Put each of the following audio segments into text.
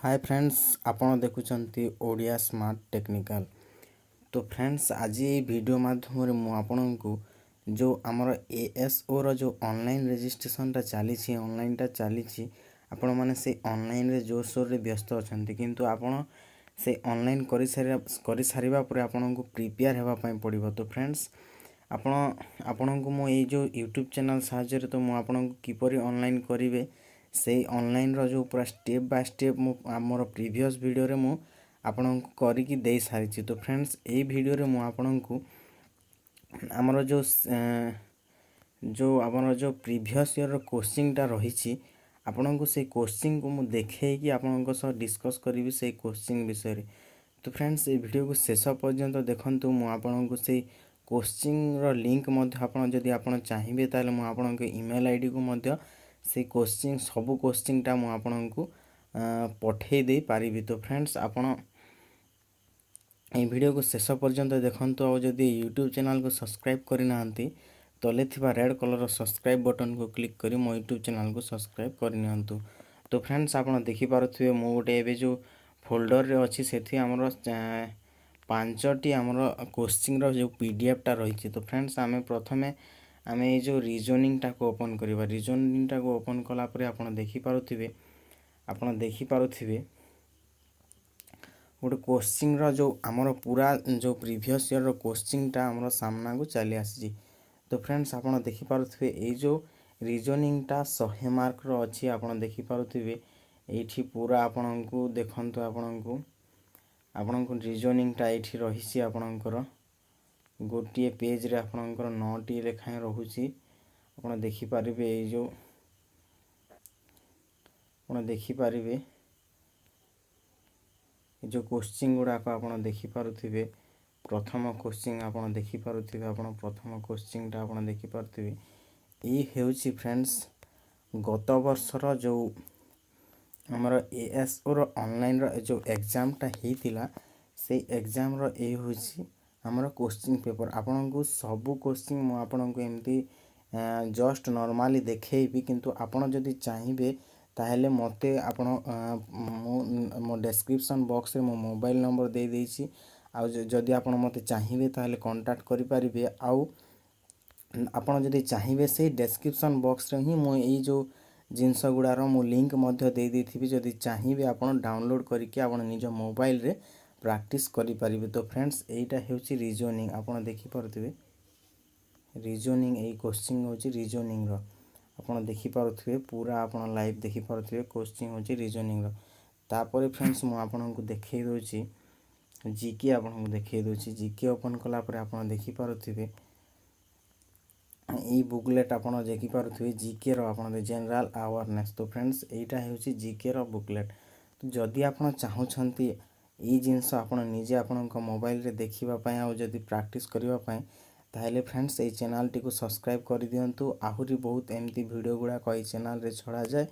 Hi friends आपण देखुचंती Odia smart technical. तो friends आज ये वीडियो माध्यम मु आपनको जो आमर ASO रो जो ऑनलाइन रजिस्ट्रेशन चली ऑनलाइन चली आपण माने से ऑनलाइन रे जोर सोर रे व्यस्त अछंती किंतु आपण से ऑनलाइन करि सारिबा परे आपनको प्रिपेयर हेबा पई पड़िबो। तो फ्रेंड्स आपनको मो ये जो यूट्यूब चैनल साहाय्य रे तो मु आपनको किपरि ऑनलाइन करिवे से ऑनलाइन रो जो पूरा स्टेप बाय स्टेप मु हमर प्रीवियस वीडियो रे मु आपनको करिकी दे सारिछि। तो फ्रेंड्स ए वीडियो रे मु आपनको हमर जो हमर जो प्रीवियस ईयर रो क्वेश्चन टा रहिछि आपनको से क्वेश्चन को मु देखे कि आपनको सह डिस्कस करिवि से क्वेश्चन विषय रे। तो फ्रेंड्स ए वीडियो को शेष पर्यंत देखंतु मु आपनको से क्वेश्चन रो लिंक मध्य आपण जदि आपण चाहिबे ताले मु आपनको ईमेल आईडी को मध्य से क्वेश्चन सब क्वेश्चन टा मु आपनको पठे दे पारिबी। तो फ्रेंड्स आपण ए वीडियो को शेष पर्यंत देखंतु और जदि यूट्यूब चैनल को सब्सक्राइब करि नाहंती तले थिबा रेड कलर सब्सक्राइब बटन को क्लिक करी मो यूट्यूब चैनल को सब्सक्राइब कर नियंतु। तो फ्रेंड्स आपण देखि पारुथिबे मो गोटे एबे जो फोल्डर रे अछि सेथि हमरो पांचटी हमरो क्वेश्चन रो जो पीडीएफ टा रहिछि। तो फ्रेंड्स आमे प्रथमे आमे ये जो रीजनिंग टा को ओपन करिबा। रीजनिंग टा को ओपन कला परे आपण देखि पारुथिबे गोटे क्वेश्चन रो जो हमरो पूरा जो प्रीवियस ईयर रो क्वेश्चन टा हमरो सामना को चली आसी। तो फ्रेंड्स आपण देखि पारुथिबे ए जो रीजनिंग टा 100 मार्क रो अछि आपण देखि पारुथिबे एठी पूरा आपणको देखंतु आपणको रीजनिंग टा एठी रहिछि आपणकर गोटिए पेज रे आपणकर 9 टी लेखाय रहुछि। आपण देखि पारिबे ए जो आपण देखि पारिबे जो क्वेश्चन गुडा को आपण देखि पारुथिबे प्रथम क्वेश्चन आपण देखि पारुथिबे आपण प्रथम क्वेश्चन टा आपण देखि पारुथिबे ए हेउछि फ्रेंड्स गत वर्षर जो हमर ASO रो ऑनलाइन रो जो एग्जाम टा हेतिला से एग्जाम रो ए होछि हमर क्वेश्चन पेपर। आपन को सब क्वेश्चन मु आपन को एमती जस्ट नॉर्मली देखैबी किंतु आपन जदि चाहिबे ताहेले मते आपन मो डिस्क्रिप्शन बॉक्स रे मो मोबाइल नंबर दे देछि आ जदि आपन मते चाहिबे ताहेले कांटेक्ट करि परिबे। आउ आपन जदि चाहिबे से डिस्क्रिप्शन बॉक्स रे ही मो ए जो जिनस गुडार मु लिंक मध्य दे देथिबी जदि चाहिबे आपन डाउनलोड करिके आपन निज मोबाइल रे प्रैक्टिस करि परिबे। तो फ्रेंड्स एटा हेउची रीजनिंग आपन देखि पारुथिबे रीजनिंग ए क्वेश्चन होची रीजनिंग रो आपन देखि पारुथिबे पूरा आपन लाइव देखि पारुथिबे क्वेश्चन होची रीजनिंग रो। तापर फ्रेंड्स मु आपन को देखै दोची जीके आपन को देखै दोची जीके ओपन कला पर आपन देखि पारुथिबे ए बुकलेट आपन देखि पारुथिबे जीके रो आपन जनरल अवेयरनेस। तो फ्रेंड्स एटा हेउची जीके रो बुकलेट। तो जदि आपन चाहू छंती ए जिंस आपन निजे आपन को मोबाइल रे देखिबा पय आ जदि प्रैक्टिस करिबा पय ताहेले फ्रेंड्स ए चैनल टी को सब्सक्राइब कर दियंतु। आहुरी बहुत एमती वीडियो गुडा कोई चैनल रे छडा जाय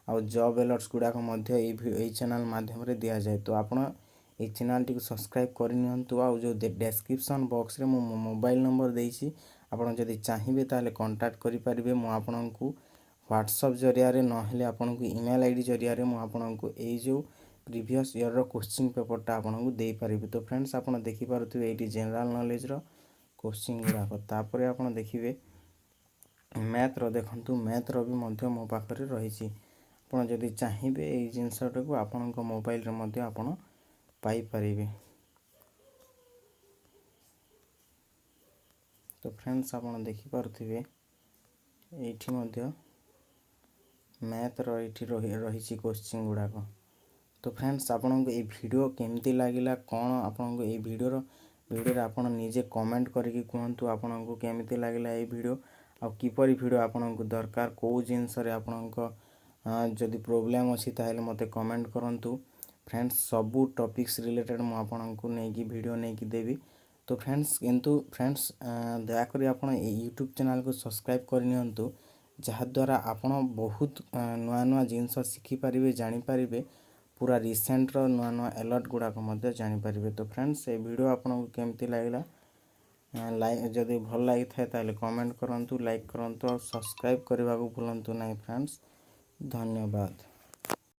आ जॉब अलर्ट्स गुडा को मध्य ए चैनल माध्यम रे दिया जाय। तो आपन ए चैनल टी को सब्सक्राइब कर नियंतु आ जो डिस्क्रिप्शन बॉक्स रे मो मोबाइल नंबर देइछि आपन जदि चाहिबे ताहेले कांटेक्ट करि परिबे। मो आपन को व्हाट्सएप जरिया रे नहेले आपन को ईमेल आईडी जरिया रे मो आपन को ए जो प्रीवियस ईयर रो क्वेश्चन पेपर टा आपन को देई परिबे। तो फ्रेंड्स आपन देखि पारुथिबे एटी जनरल नॉलेज रो क्वेश्चन गुडा को तापरे आपन देखिबे मैथ रो देखंतु मैथ रो भी मध्य मो पाखरे रहिछि आपन जदि चाहिबे ए जिंसटा को आपन को मोबाइल रे मध्य आपन पाई परिबे। तो फ्रेंड्स आपन देखि पारुथिबे एठी मध्य मैथ रो एठी रहिछि क्वेश्चन गुडा को। तो फ्रेंड्स आपन को ए वीडियो केमती लागिला कोन आपन को ए वीडियो रे आपन निजे कमेंट करके कहंतु आपन को केमती लागिला ए वीडियो आ किपरि वीडियो आपन को दरकार को जिंस रे आपन को जदि प्रॉब्लम अछि ताहेले मते कमेंट करंतु। फ्रेंड्स सबु टॉपिक्स रिलेटेड मु आपन को नै कि वीडियो नै कि देबी। तो फ्रेंड्स किंतु फ्रेंड्स दया करी आपन ए यूट्यूब चैनल को सब्सक्राइब कर नियंतु जहा द्वारा आपन बहुत नुआ नुआ जिंस सिखि परिबे जानि परिबे पूरा रिसेंट रो नुआ नुआ अलर्ट गुडा को मध्य जानि परिबे। तो फ्रेंड्स ए वीडियो आपन को केमती लागिला लाइक जदि भल लागि थाए ताले कमेंट करंतु लाइक करंतु और सब्सक्राइब करबा को भूलंतु नै फ्रेंड्स। धन्यवाद।